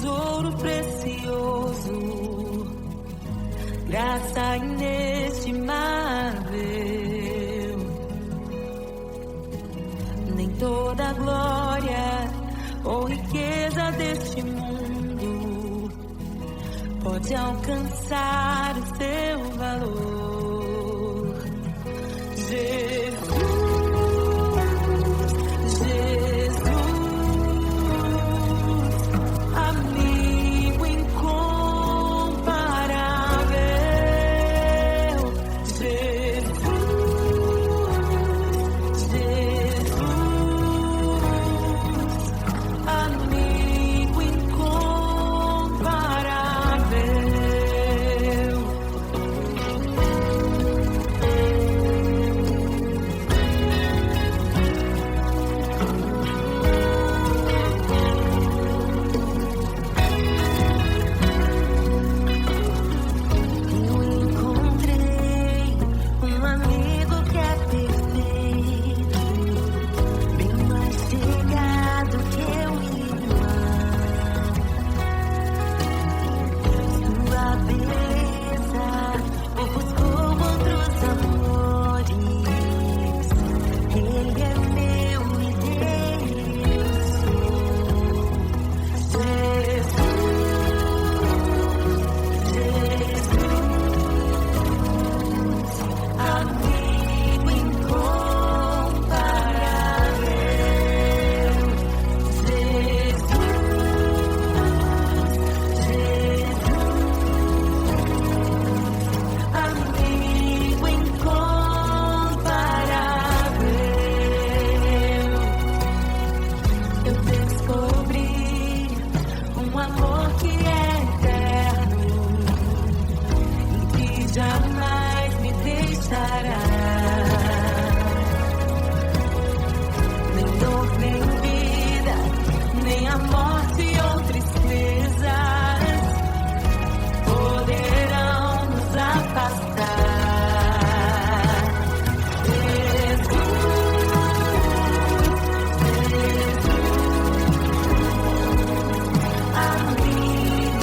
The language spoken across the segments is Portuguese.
tesouro precioso, graça inestimável. Nem toda glória ou riqueza deste mundo pode alcançar o seu valor. Jesus, amigo incomparável. Jesus, amigo incomparável. Eu encontrei um amigo que é perfeito, bem mais chegado que eu, irmão. Sua beleza ofuscou outros amores. Ele é meu e dele eu sou. Jesus, amigo incomparável. Amigo incomparável. Eu descobri um amor que é eterno e que jamais me deixará. Nem dor, nem vida, nem a morte ou tristezas poderão nos afastar. Amigo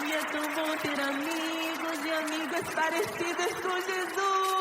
E é tão bom ter amigos e amigas parecidas com Jesus.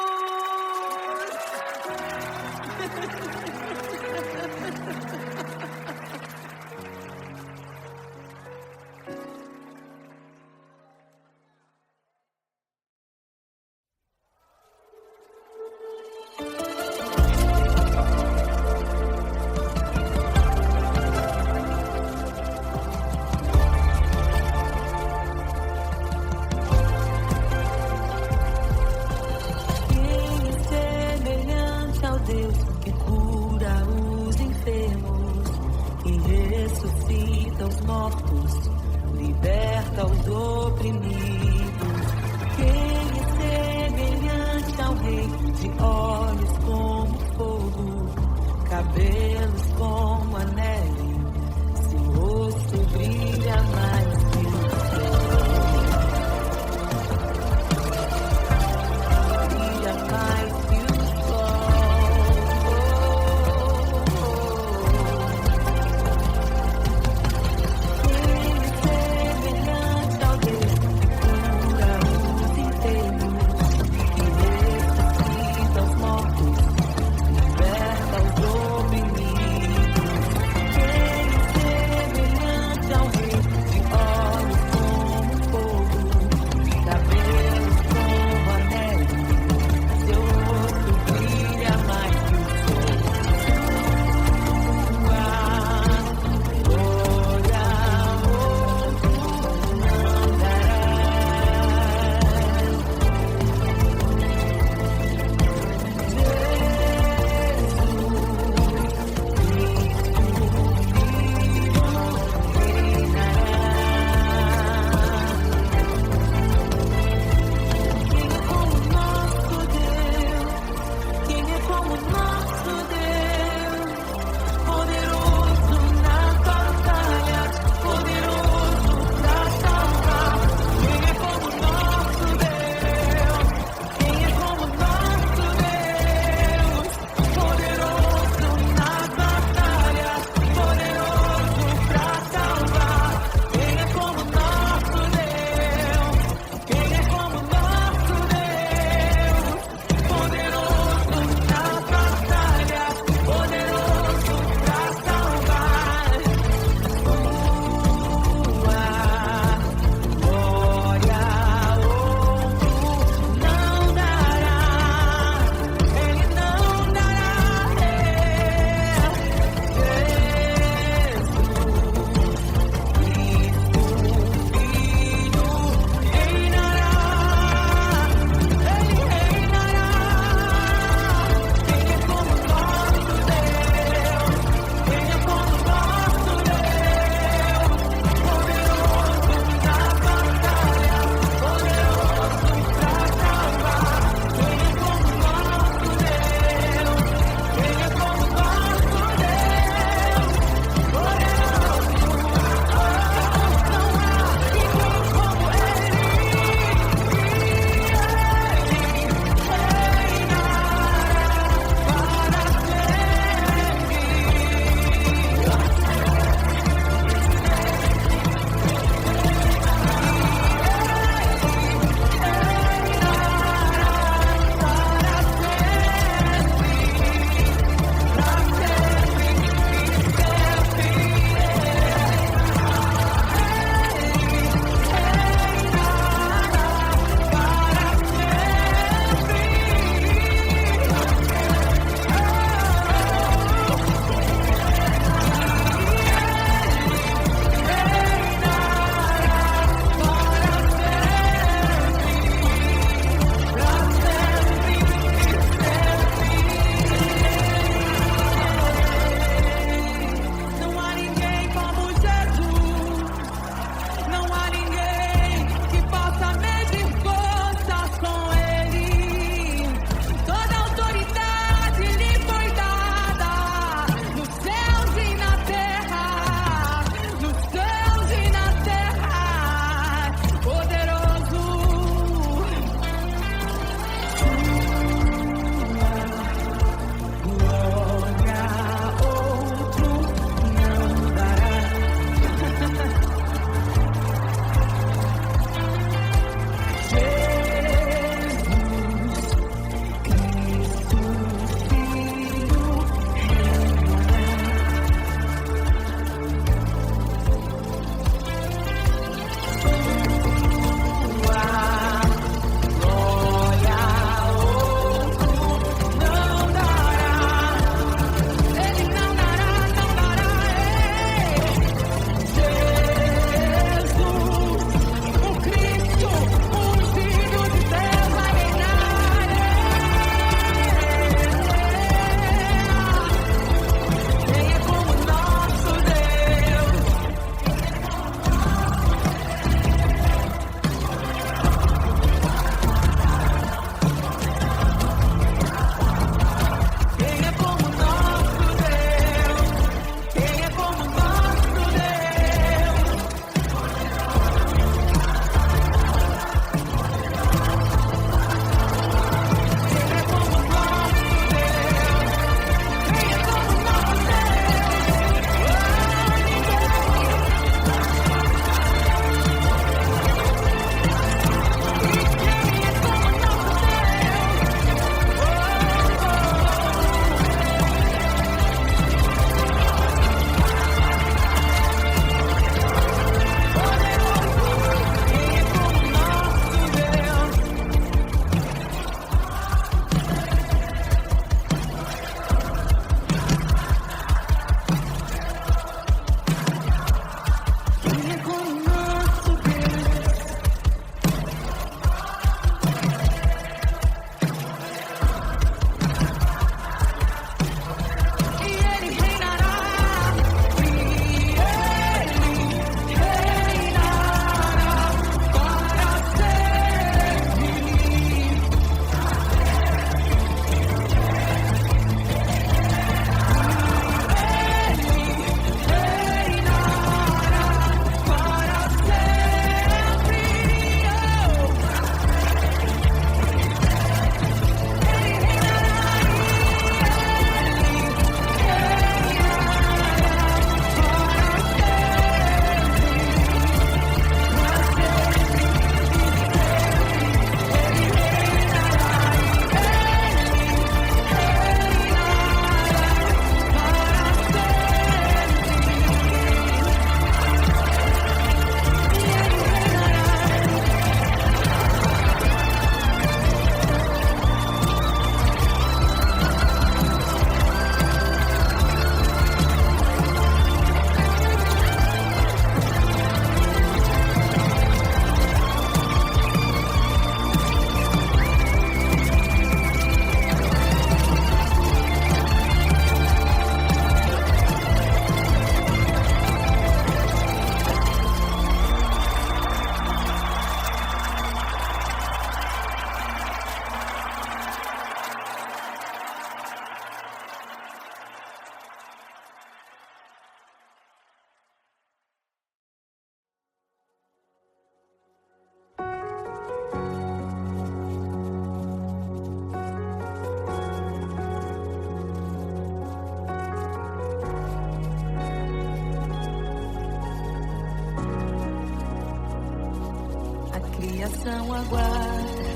criação aguarda,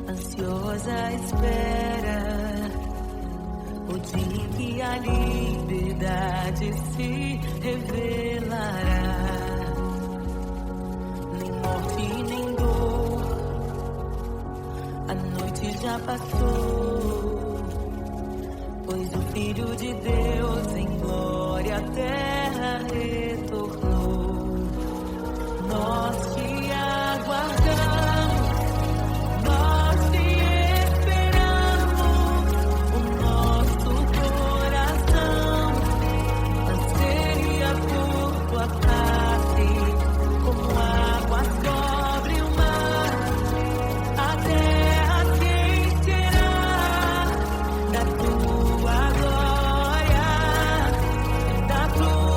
ansiosa espera o dia em que a liberdade se revelará. Nem morte nem dor, a noite já passou, pois o Filho de Deus em glória à terra retornou. Nós te aguardamos, nós te esperamos, o nosso coração anseia por tua face, como águas cobre o mar, a terra se encherá da tua glória, da tua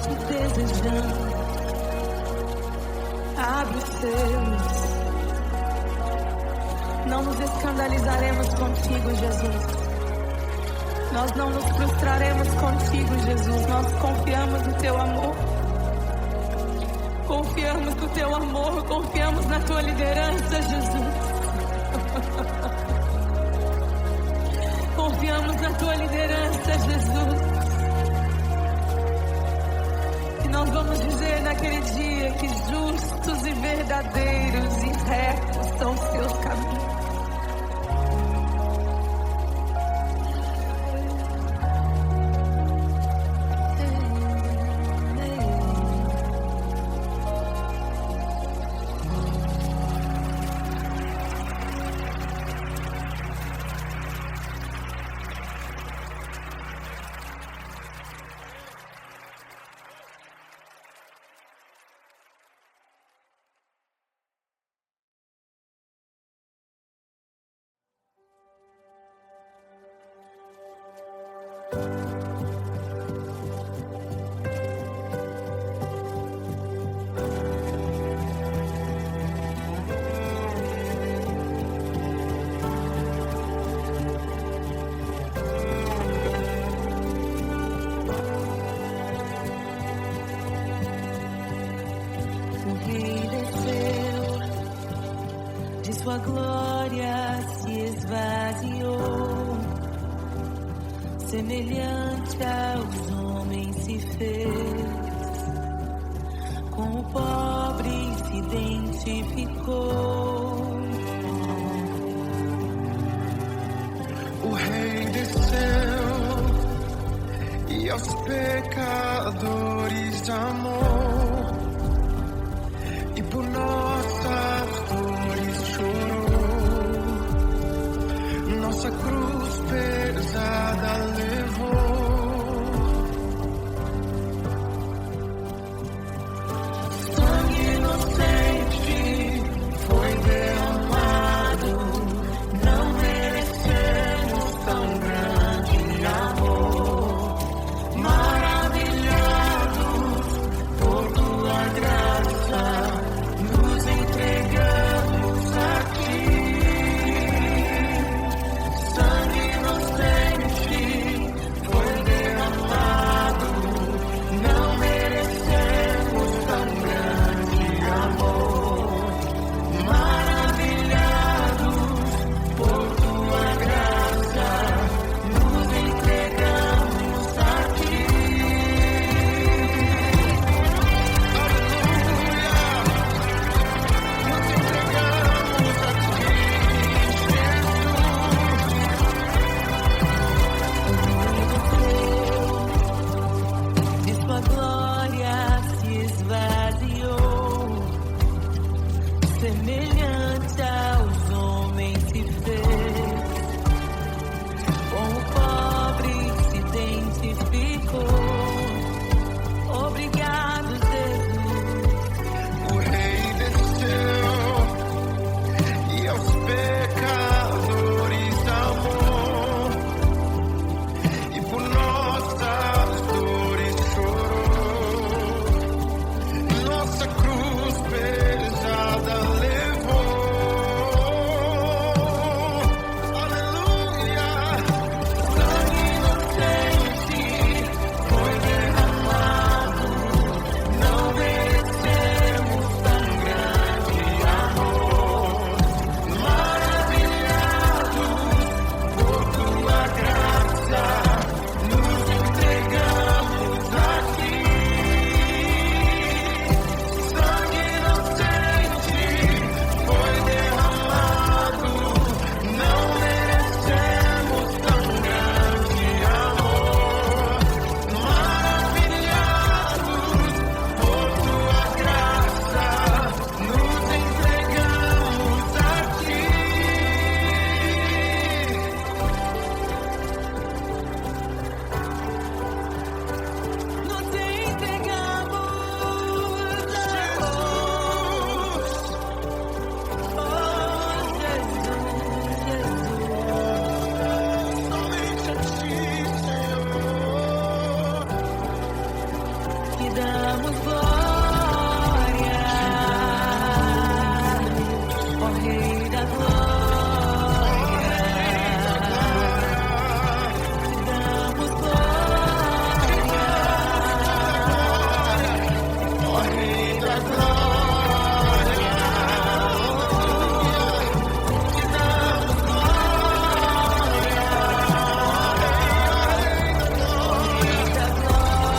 te desejando. Abre os seus. Não nos escandalizaremos contigo, Jesus. Nós não nos frustraremos contigo, Jesus. Nós confiamos no teu amor. Confiamos no teu amor. Confiamos na tua liderança, Jesus. Confiamos na tua liderança, Jesus. E nós vamos dizer naquele dia que justos e verdadeiros e retos são os teus caminhos. Sua glória se esvaziou, semelhante aos homens se fez, com o pobre se identificou. O Rei desceu e aos pecadores amou, e por nossas dores chorou, nossa cruz pesada levou. Sangue inocente foi derramado, não merecemos tão grande amor. Maravilhados por tua graça, nos entregamos a ti. Sangue inocente foi derramado, não merecemos tão grande amor. Maravilhados por tua graça, nos entregamos a ti. De sua glória se esvaziou, semelhante aos homens se fez, com o pobre se identificou. Obrigado, Jesus. O Rei desceu e aos pecadores amou, e por nossas dores chorou, nossa cruz pesada levou. damos glória, ó Rei da glória, te damos glória, ó Rei da glória. Rei da glória.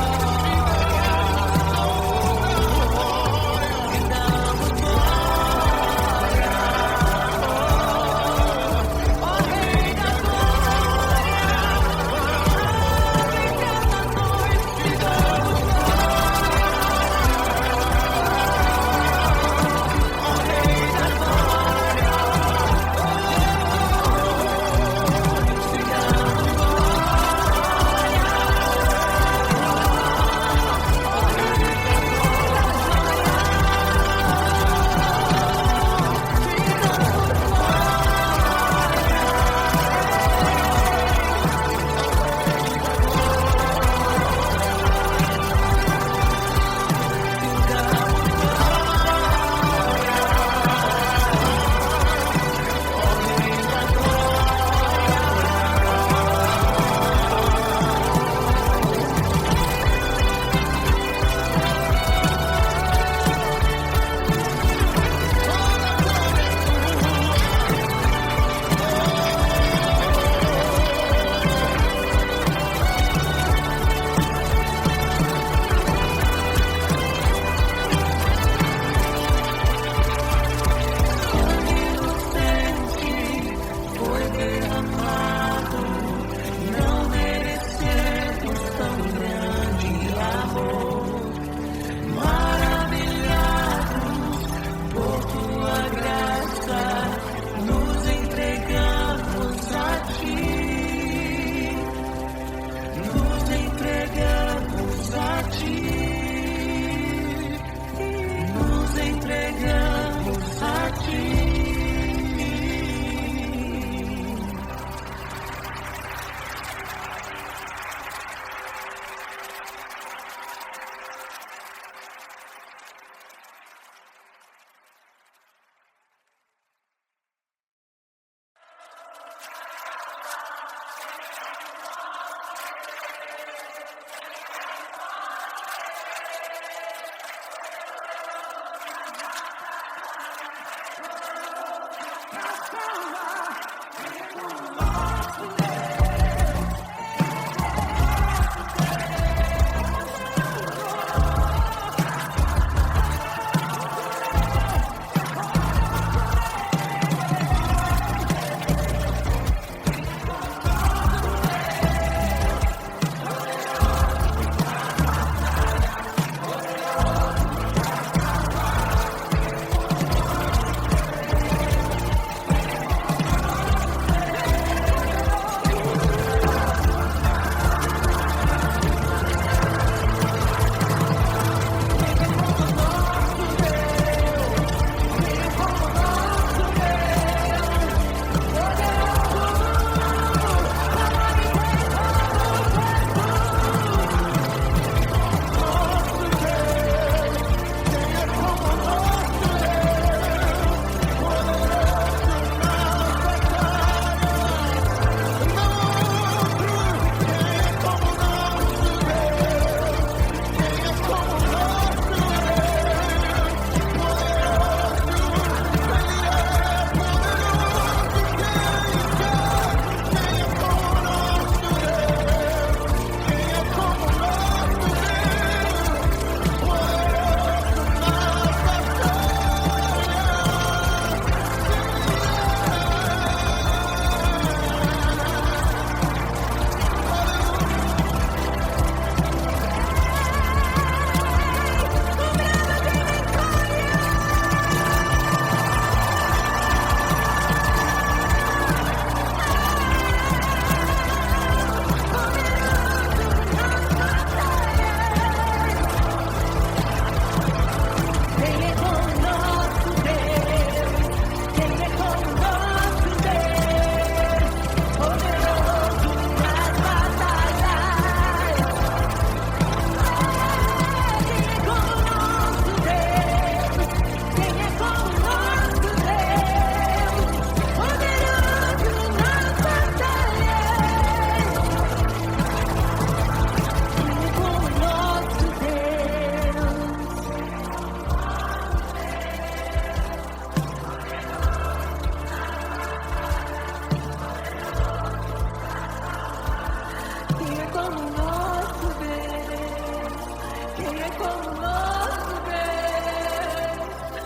Quem é como nosso Deus,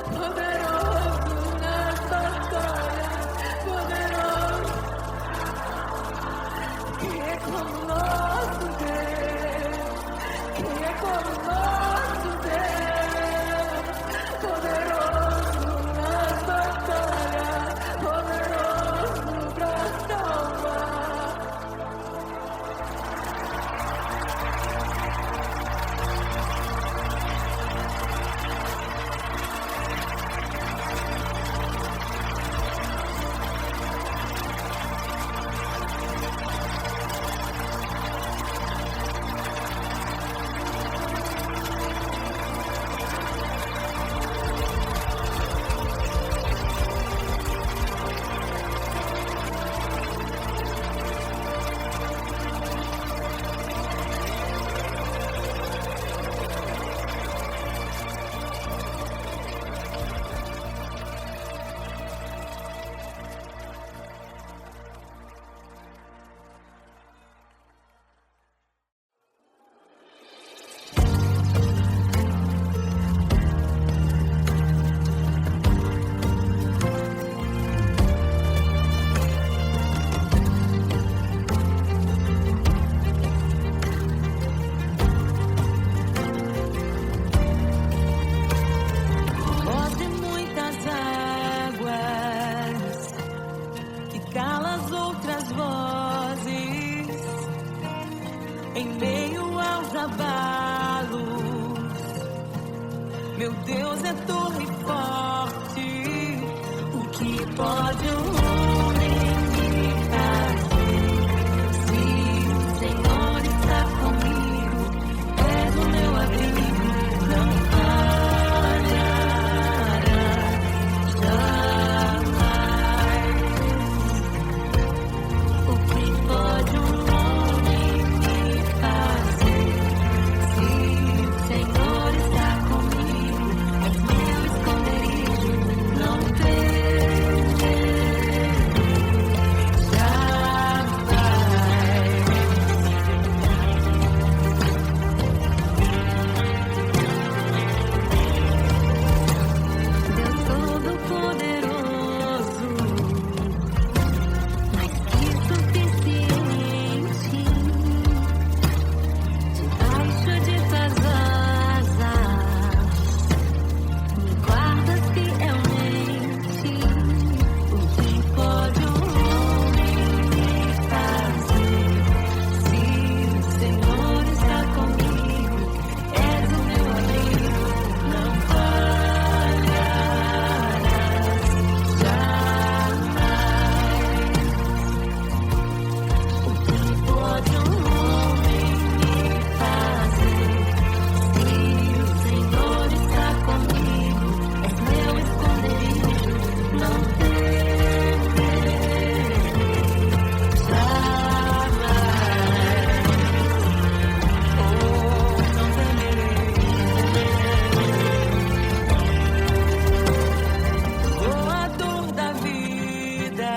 poderoso nas batalhas, poderoso. Quem é como nosso Deus, quem é como nosso Deus, poderoso nas batalhas, poderoso pra salvar. Voz de muitas águas que cala as outras vozes em meio aos abalos. Meu Deus é torre forte. O que pode um homem me fazer? Se o Senhor está comigo, és o meu abrigo, não o que pode um homem me fazer? Se o Senhor está comigo, és meu esconderijo, não Deus Todo-Poderoso, mais que suficiente, debaixo de tuas asas, me guardas fielmente. O que pode um homem me fazer? Se o Senhor está comigo, és o meu abrigo, não falharás jamais. O que pode um homem me fazer? Se o Senhor está comigo, és meu esconderijo, não temerei jamais. Oh, não temerei. Doador da vida,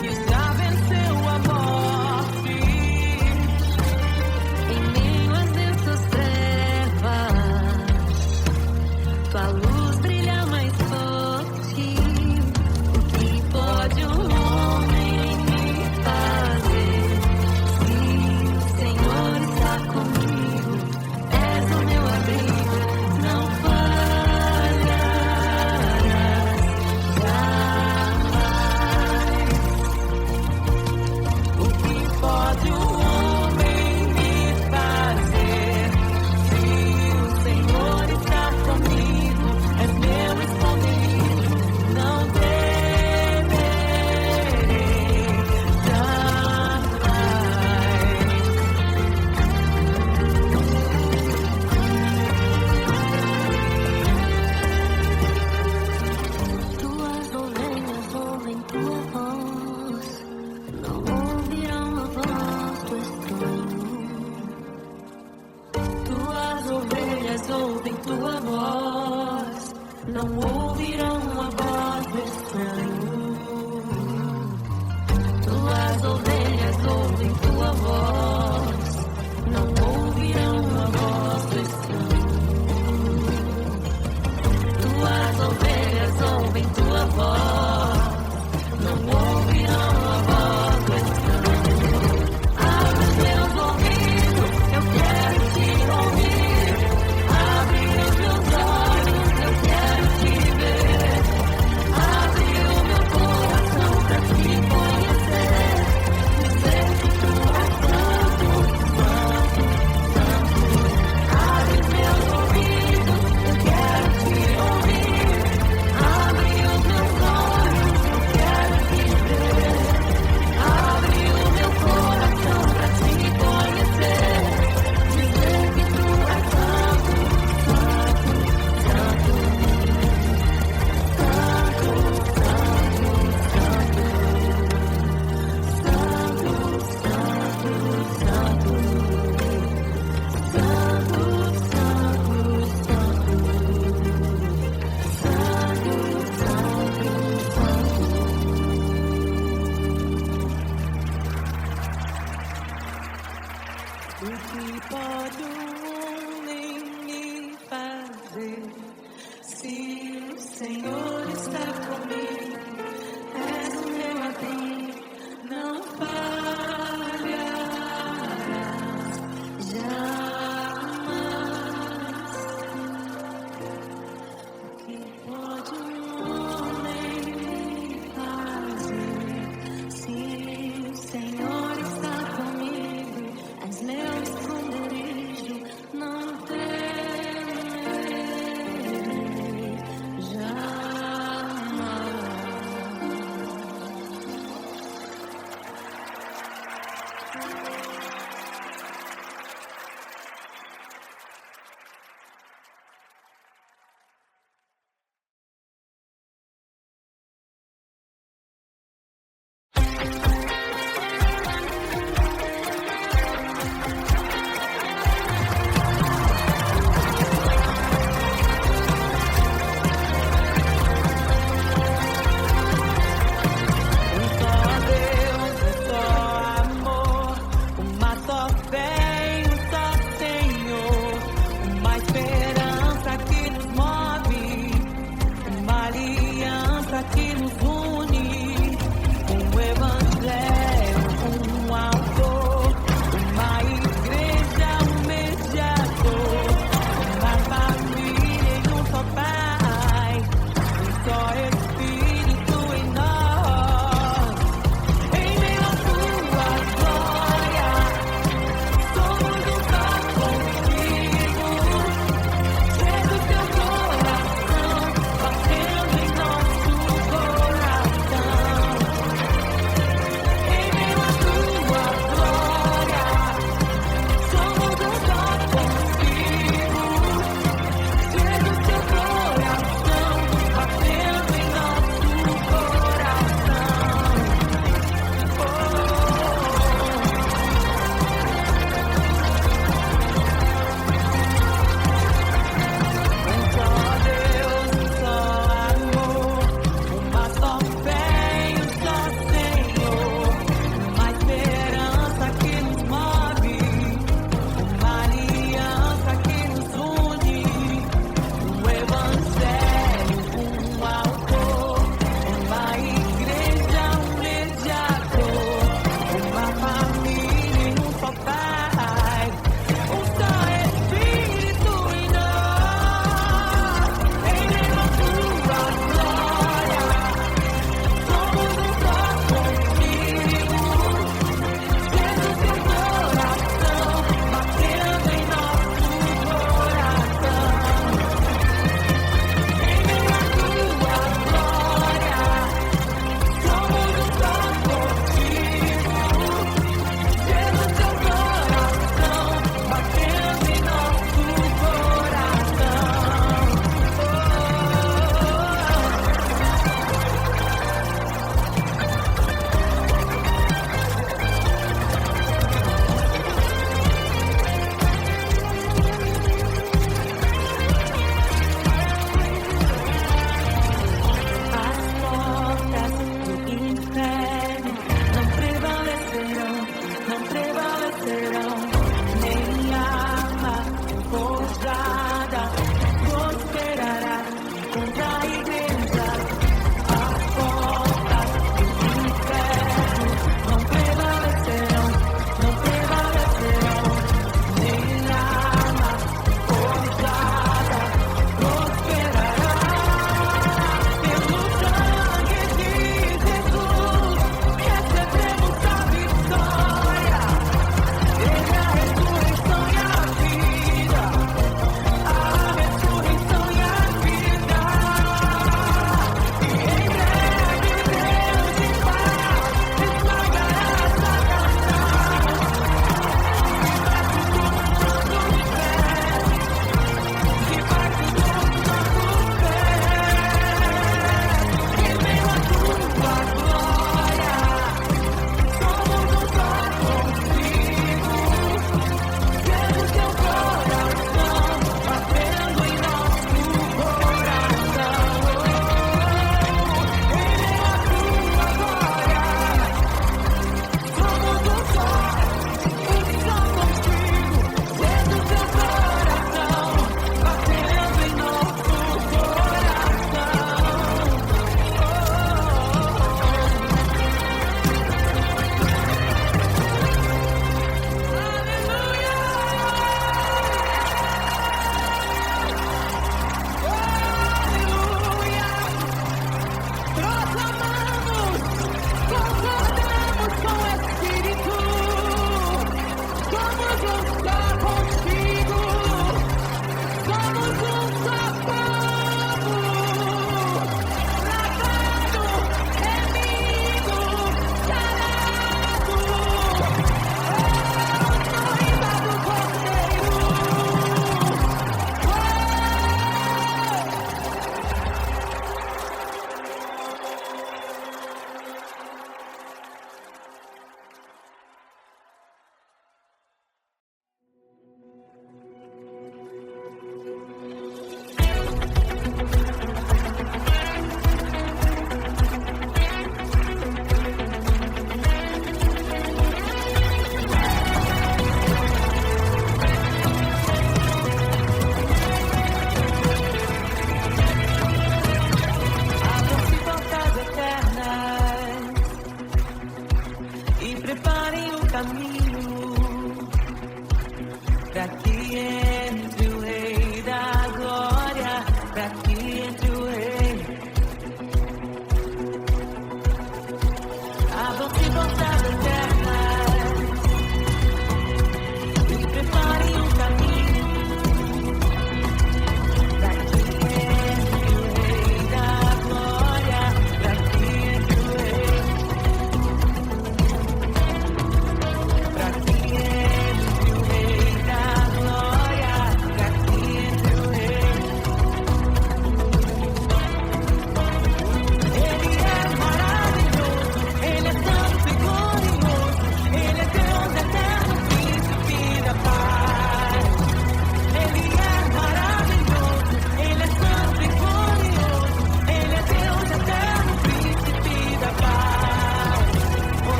que já venceu a morte, em meio às densas trevas, tua luz brilha mais forte. O que pode um homem me fazer? Se o Senhor está comigo, és o meu abrigo, não falharás jamais. O que pode um homem me fazer? Se o Senhor está comigo, és meu esconderijo, não temerei jamais. Tuas ovelhas ouvem tua voz, não ouvirão a voz do estranho. Tuas ovelhas ouvem tua voz, não ouvirão a voz do estranho. Tuas ovelhas ouvem tua voz, não ouvirão a pode um homem me fazer? Se o Senhor está comigo, és o meu abrigo, não falharás jamais. O que pode um homem me fazer? Se o Senhor está comigo, és meu esconderijo, não temerei jamais.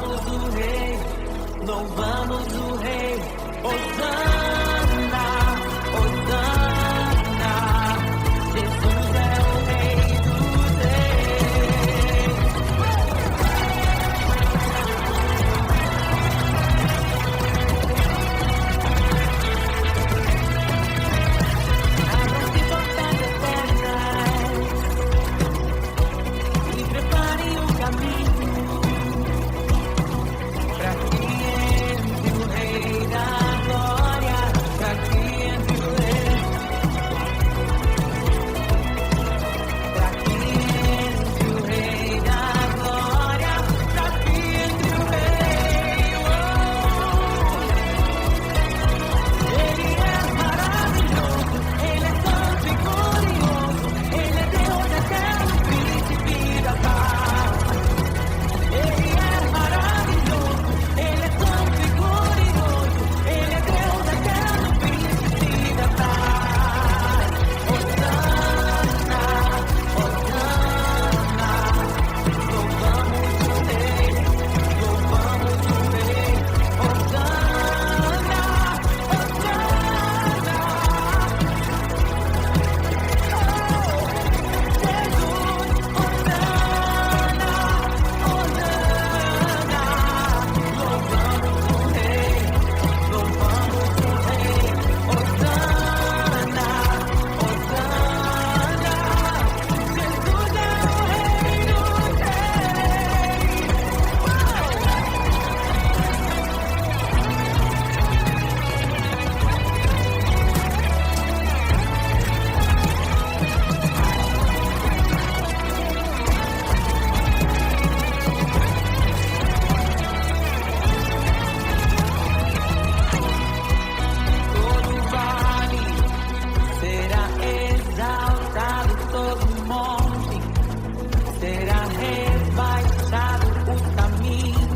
Louvamos o Rei, louvamos o Rei. Hosana, Hosana, Jesus é o Rei dos Reis. Abram-se portas eternas e preparem o caminho para que entre o Rei da Glória, para que entre o Rei, para que entre o Rei da Glória, para que entre o Rei. Ele é maravilhoso, Ele é santo e glorioso, Ele é Deus eterno, príncipe da paz. Ele é maravilhoso, Ele é santo e glorioso, Ele é Deus eterno, príncipe da paz. Hosana, Hosana, louvamos o Rei, louvamos o Rei. Hosana, todo vale será exaltado, todo monte será rebaixado, os caminhos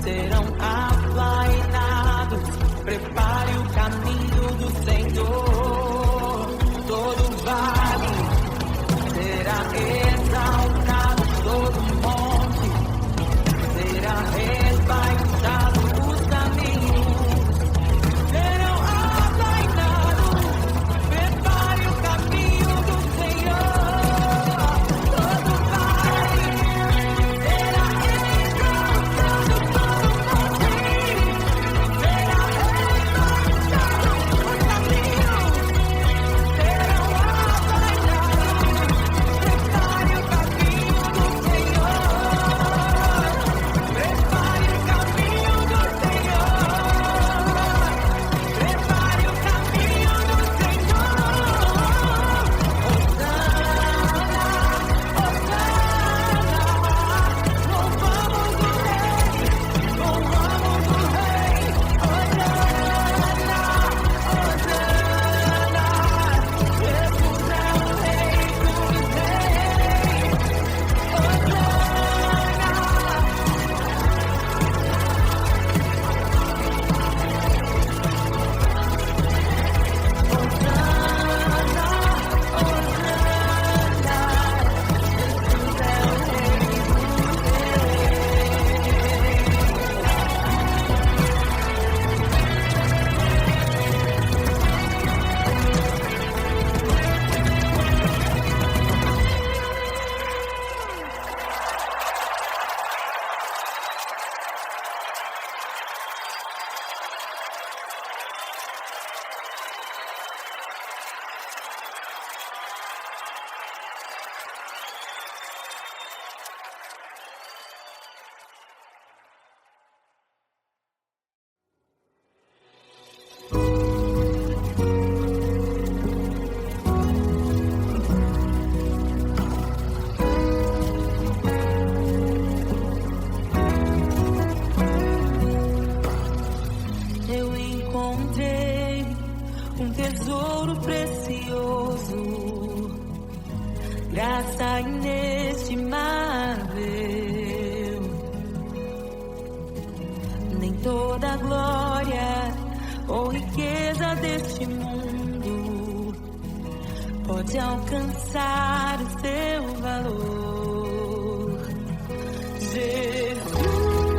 serão aplainados. Prepare o caminho do Senhor. Todo vale será exaltado, todo monte será rebaixado, os caminhos serão aplainados. Prepare o caminho do Senhor. Todo vale será exaltado, todo monte será rebaixado, os caminhos serão aplainados. Prepare o caminho do Senhor. Prepare o caminho do Senhor. Prepare o caminho do graça inestimável. Nem toda glória ou riqueza deste mundo pode alcançar o seu valor. Jesus.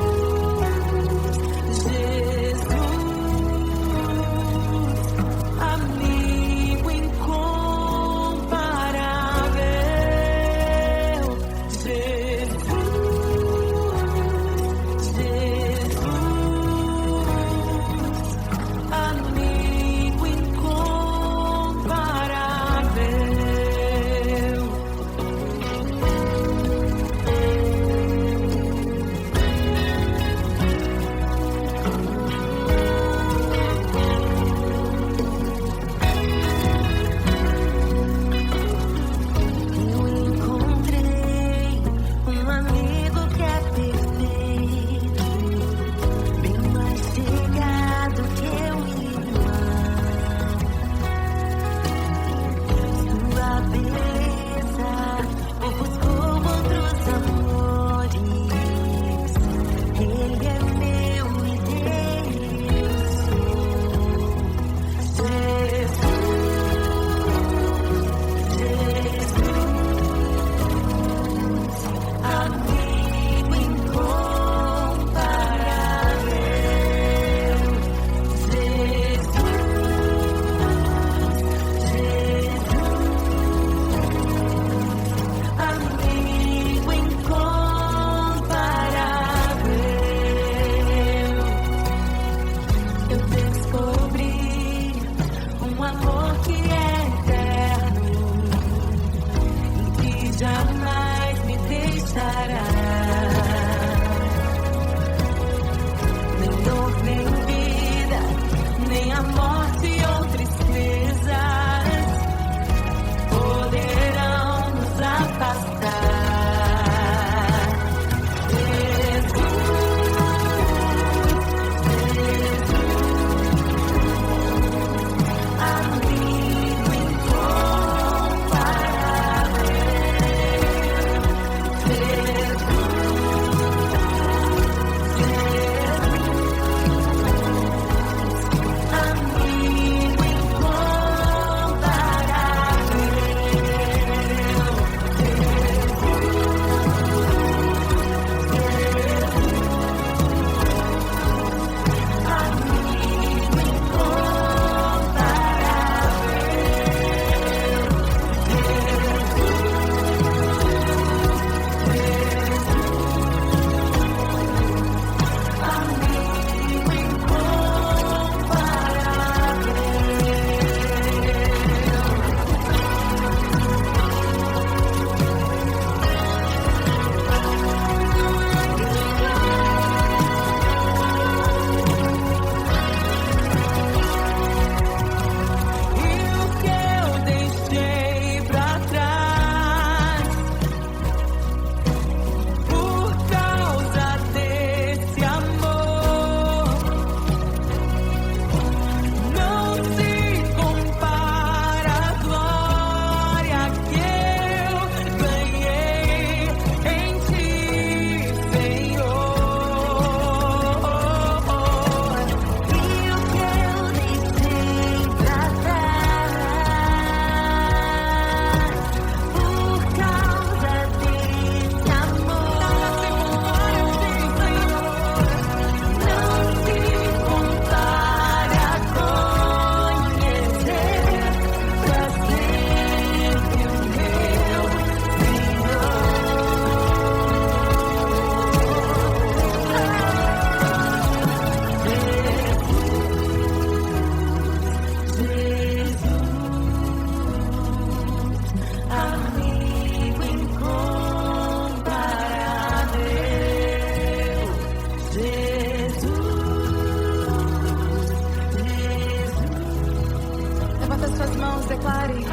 Levanta as suas mãos, declare.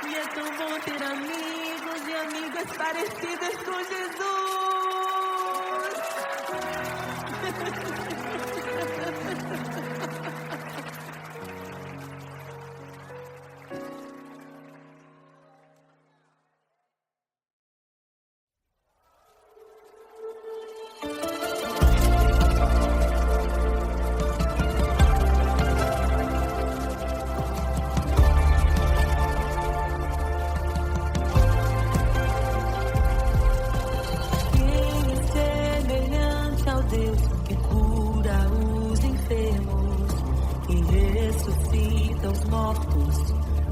E é tão bom ter amigos e amigas parecidas com Jesus.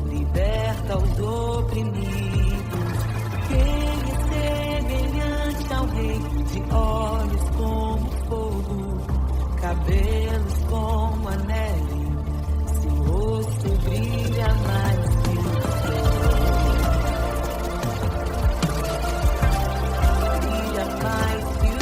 Liberta os oprimidos. Quem é semelhante ao Rei, de olhos como fogo, cabelos como a neve, seu rosto brilha mais que o sol. Brilha mais que o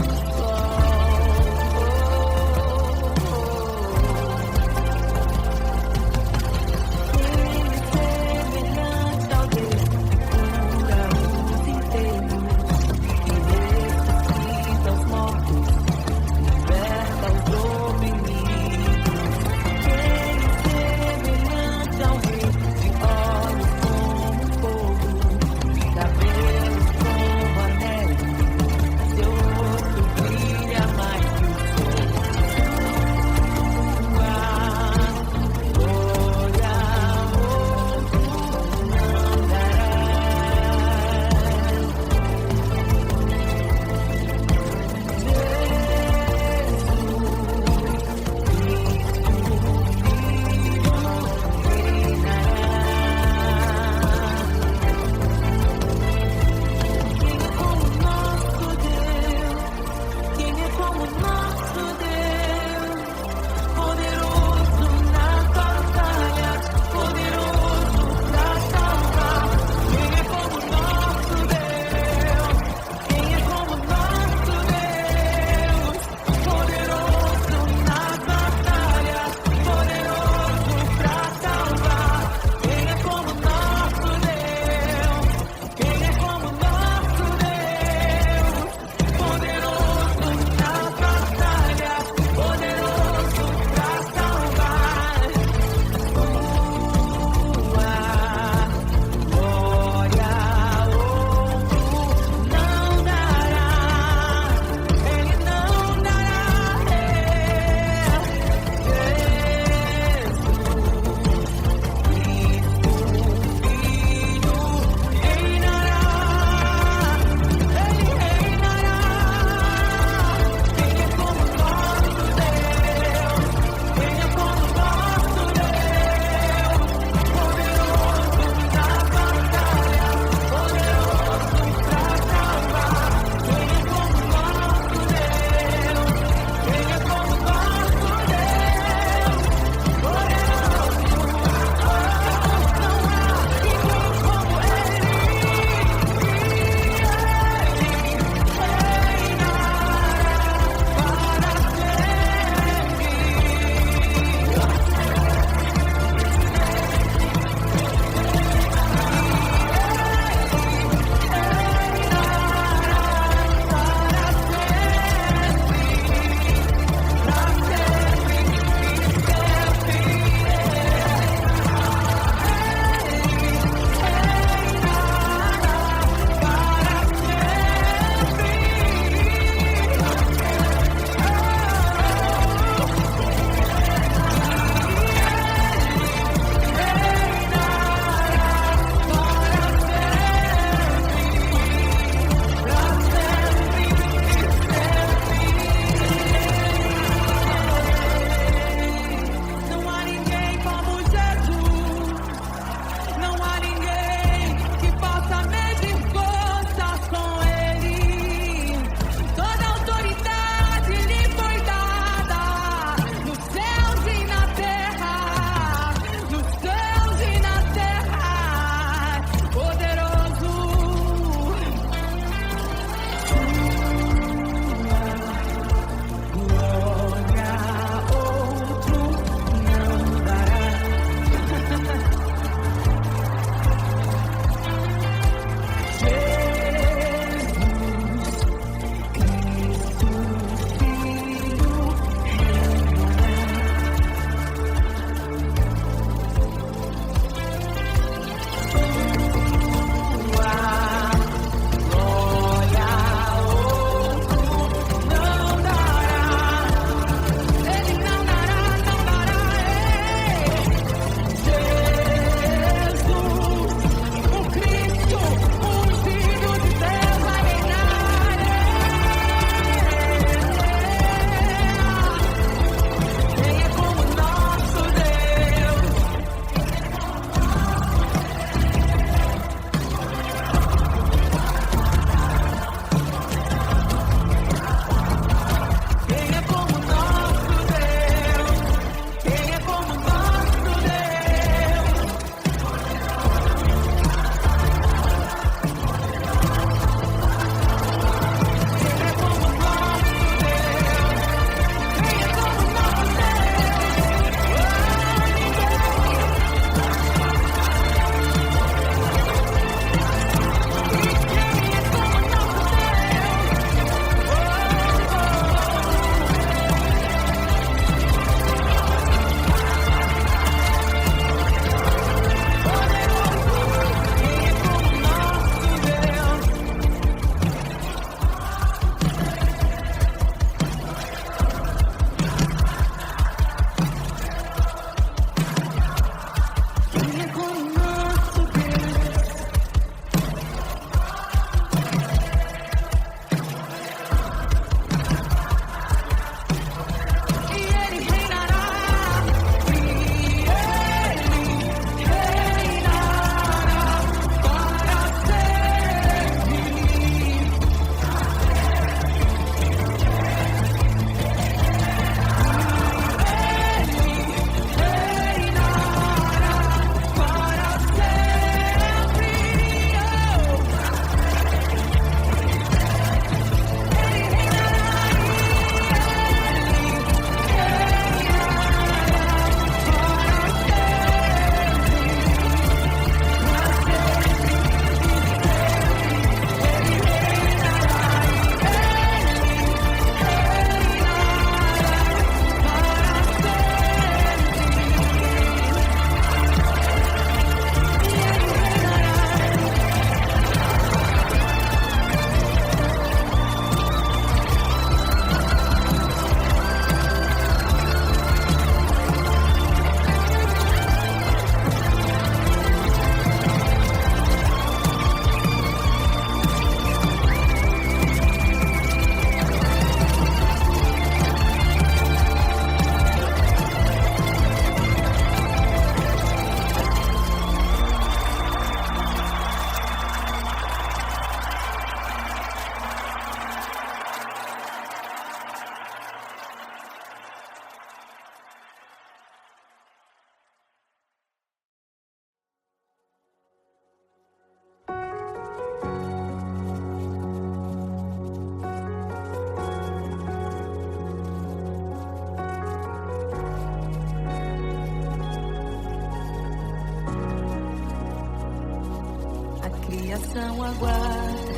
criação aguarda,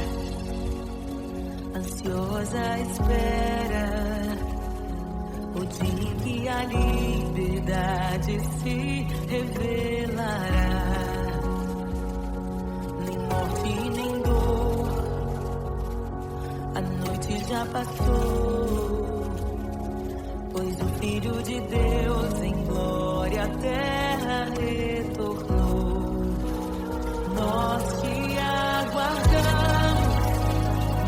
ansiosa espera o dia em que a liberdade se revelará. Nem morte, nem dor, a noite já passou, pois o Filho de Deus em glória à terra retornou. Nós te aguardamos,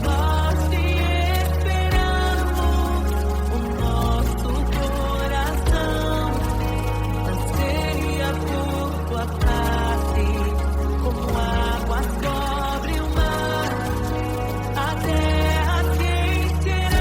nós te esperamos, o nosso coração anseia por tua face, como águas cobre o mar, a terra se encherá.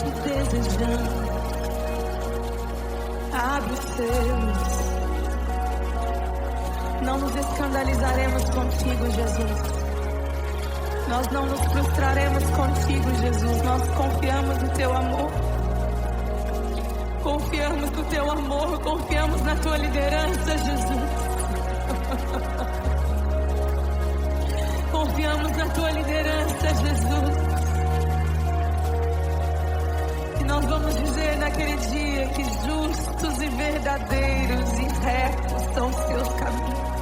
te desejando. Abre os seus. Não nos escandalizaremos contigo, Jesus. Nós não nos frustraremos contigo, Jesus. Nós confiamos no teu amor. Confiamos no teu amor. Confiamos na tua liderança, Jesus. Confiamos na tua liderança, Jesus. E nós vamos dizer naquele dia que justos e verdadeiros e retos são os teus caminhos.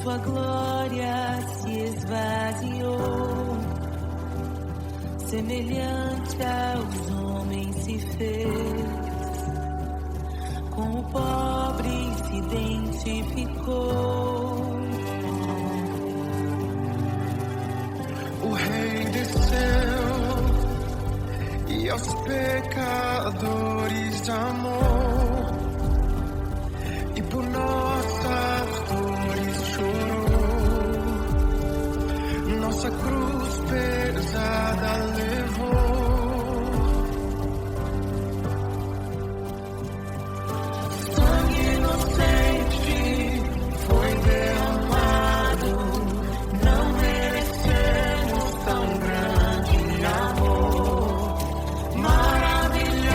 Sua glória se esvaziou, semelhante aos homens se fez, com o pobre se identificou. O Rei desceu e aos pecadores amou, e por nossas dores chorou, nossa cruz pesada levou. Sangue inocente foi derramado, não merecemos tão grande amor. Maravilhados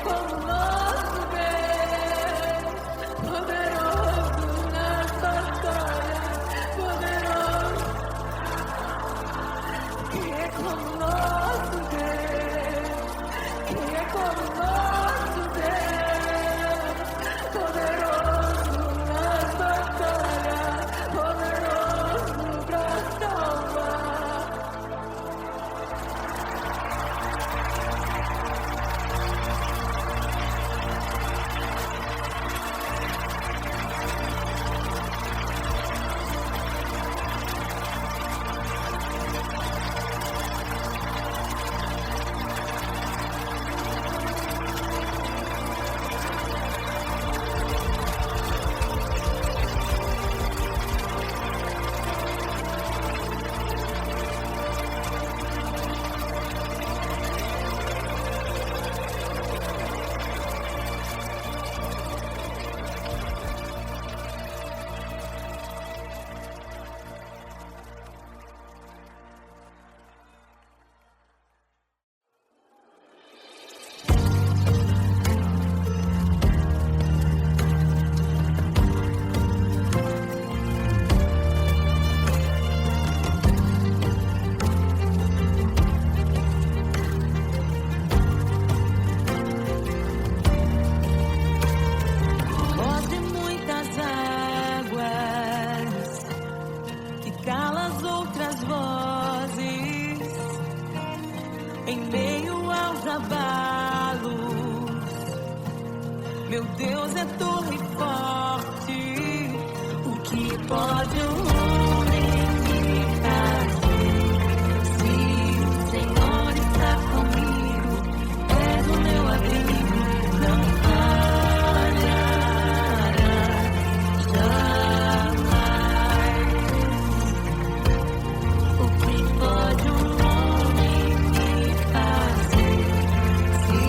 como nosso Deus, poderoso nessa história, poderoso. Quem é como nosso Deus? Quem é como nosso Deus? Poderoso nessa história, poderoso pra salvar. Voz de muitas águas que cala as outras vozes em meio aos abalos. Meu Deus é torre forte. O que pode um homem me fazer? Se o Senhor está comigo, és o meu abrigo, não o que pode um homem me fazer? Se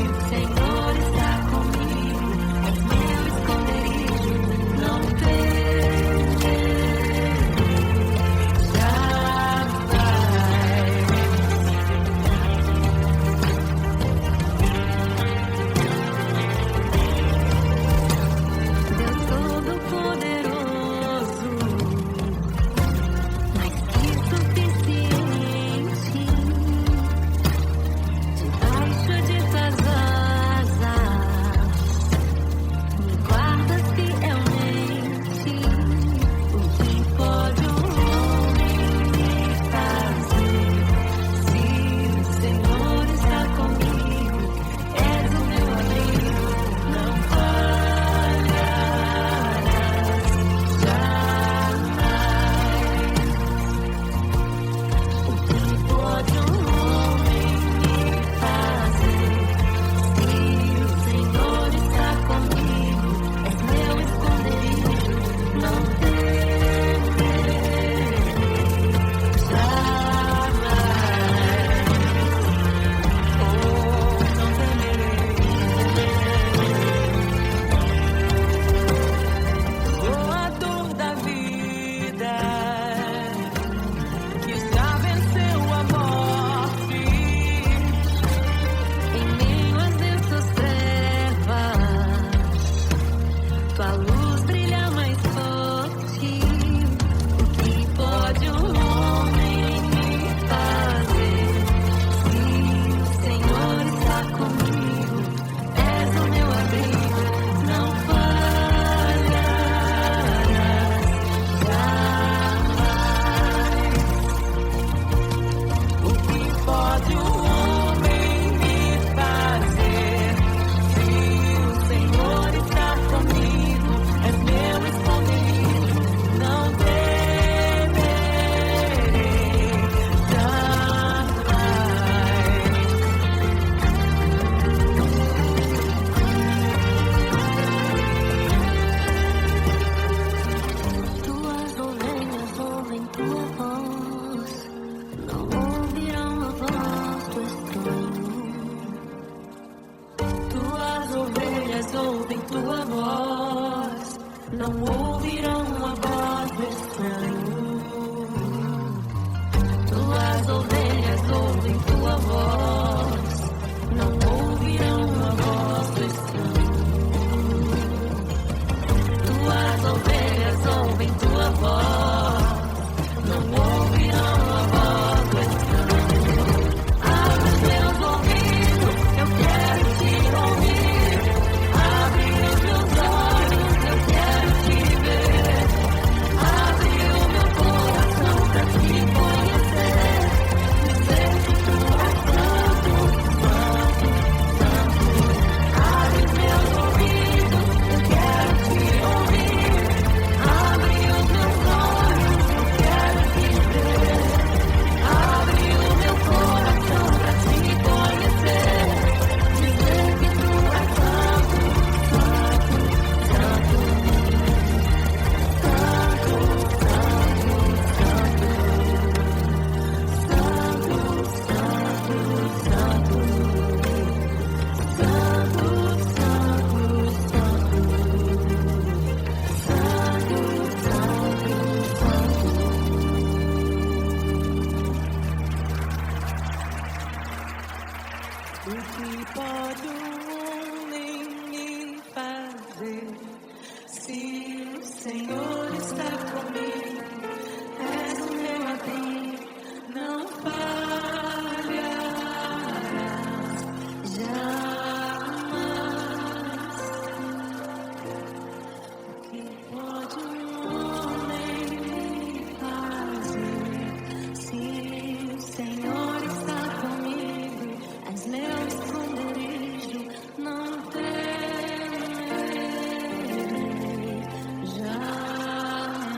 o Senhor está comigo, és meu esconderijo, não temerei. Tuas ovelhas ouvem tua voz, não ouvirão a voz O que pode um homem me fazer? Se o Senhor está comigo, és o meu abrigo, não falharás jamais. O que pode um homem me fazer? Se o Senhor está comigo, és meu esconderijo, não temerei jamais.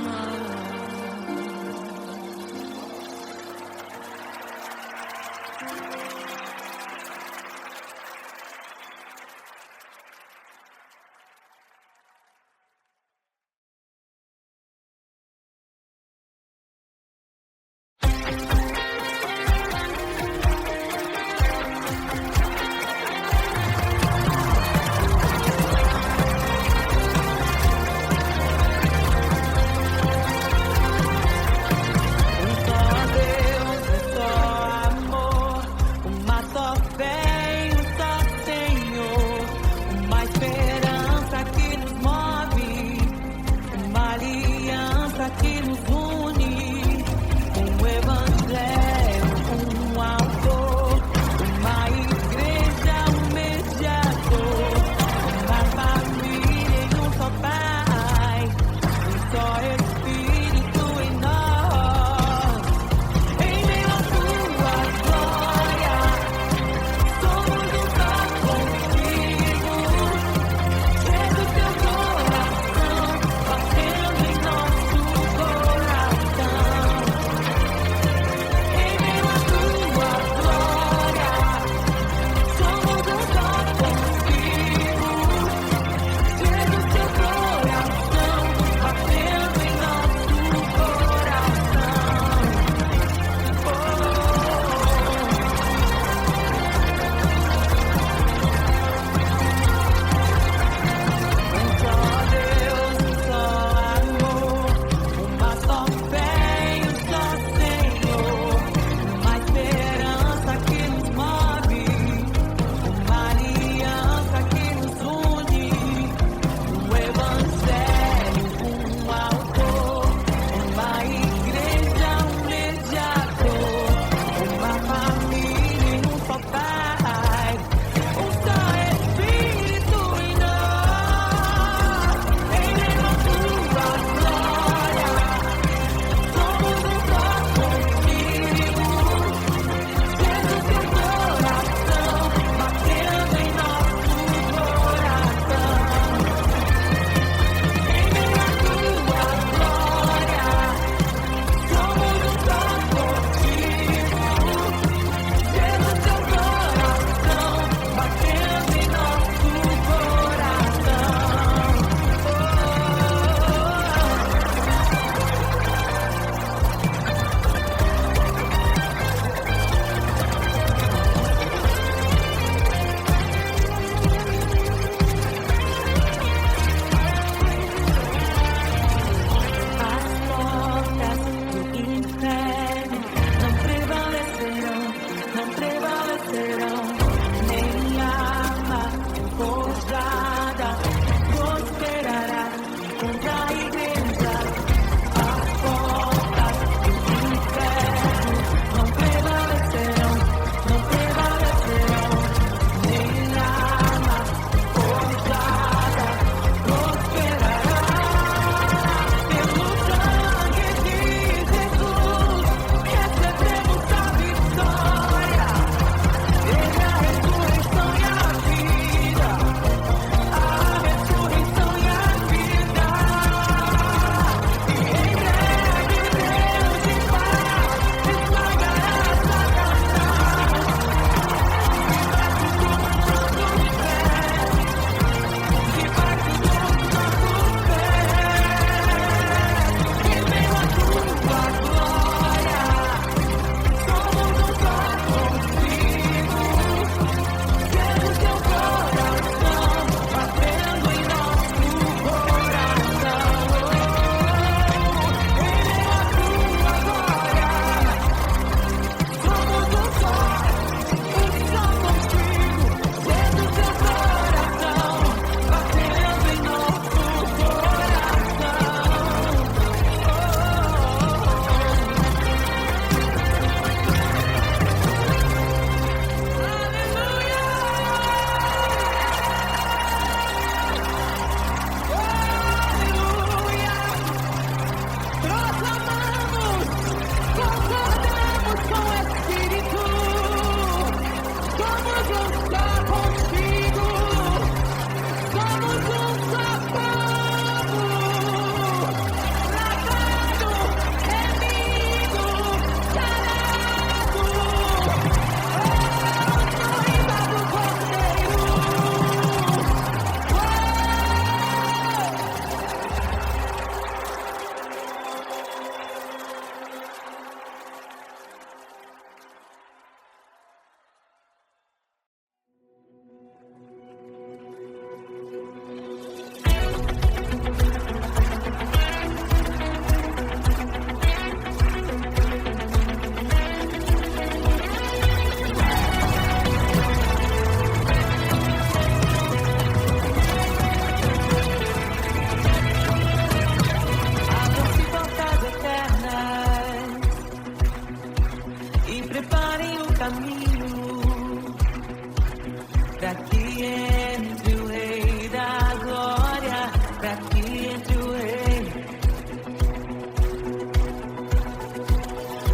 pra que entre o Rei da Glória, pra que entre o Rei.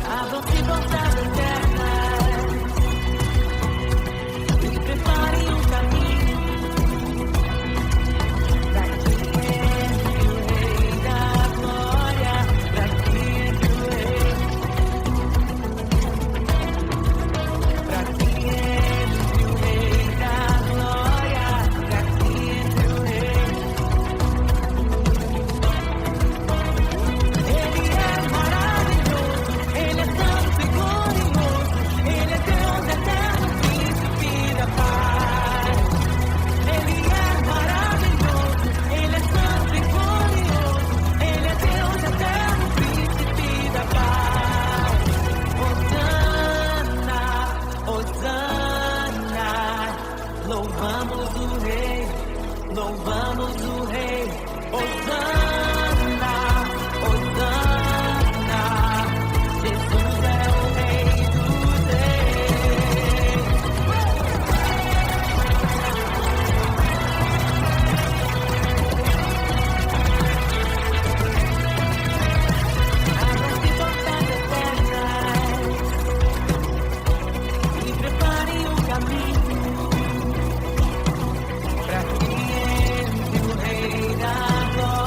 Abram-se portas eternas e preparem um caminho pra que entre o Rei da Glória, pra que entre o Rei. Pra que entre o Rei da Glória, pra que entre o Rei. Ele é maravilhoso, Ele é santo e glorioso, Ele é Deus eterno, príncipe da paz. Ele é maravilhoso, Ele é santo e glorioso, Ele é Deus eterno, príncipe da paz. Hosana, Hosana, louvamos o Rei, louvamos o Rei. Hosana, Hosana, Jesus é o Rei dos Reis. Abram-se portas eternas e preparem o caminho pra que entre o Rei da Glória.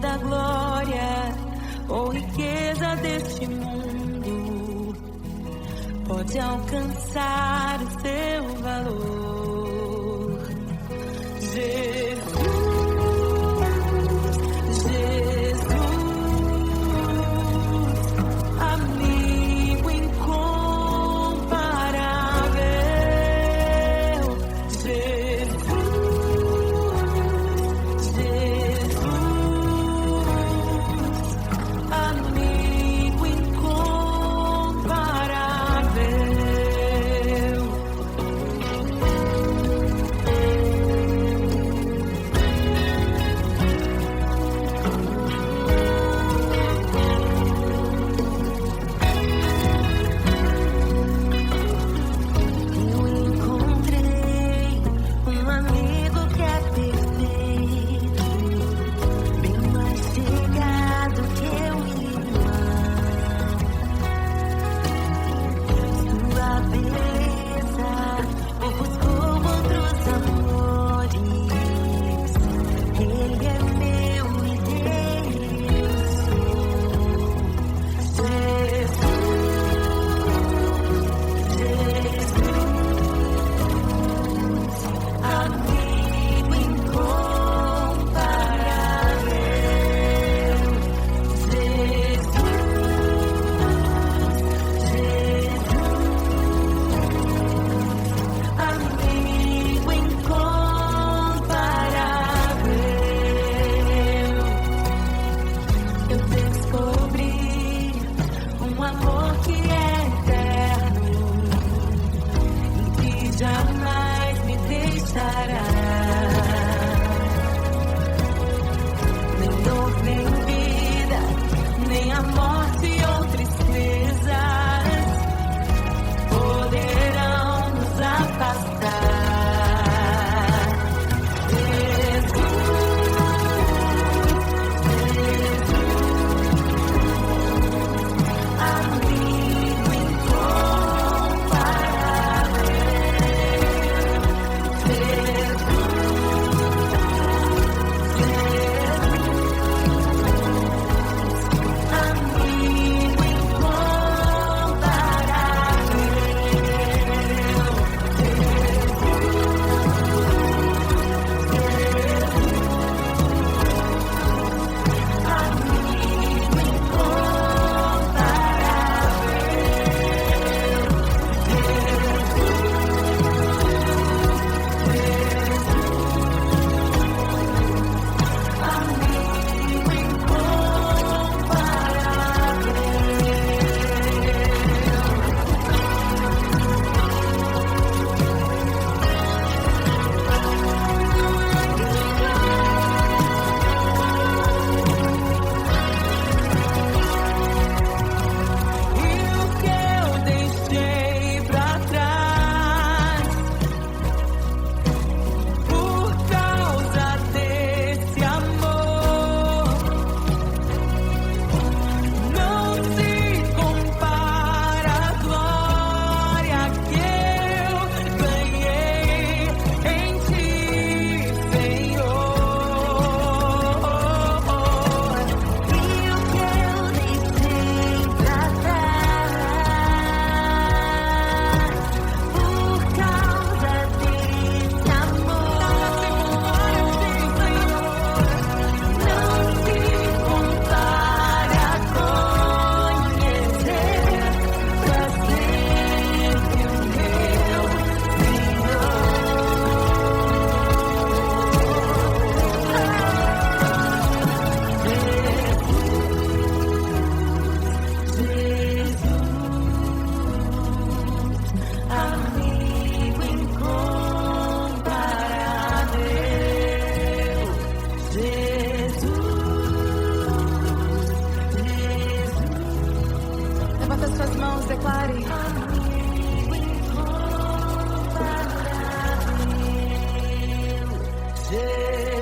toda a glória ou riqueza deste mundo pode alcançar o seu valor. Jesus, amigo incomparável. Amigo incomparável. Eu encontrei um amigo que é perfeito, bem mais chegado que um irmão. Sua beleza ofuscou outros amores. Ele é meu e Deus sou. Jesus, amigo incomparável. Jesus, amigo incomparável. Eu descobri um amor que é eterno e que jamais me deixará. Nem dor, nem vida, nem a morte ou tristezas poderão nos afastar. Amigo incomparável. Amigo Jesus,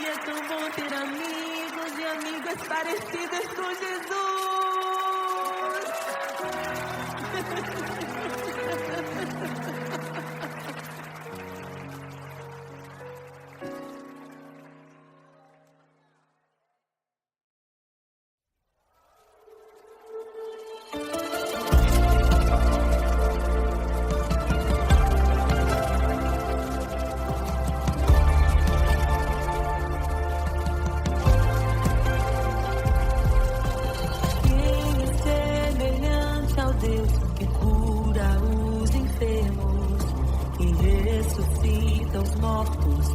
Ele é tão bom ter amigos e amigas parecidas com Jesus. Ressuscita os mortos,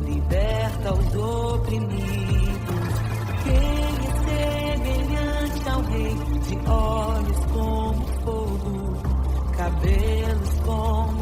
liberta os oprimidos. Quem é semelhante ao Rei, de olhos como fogo, cabelos como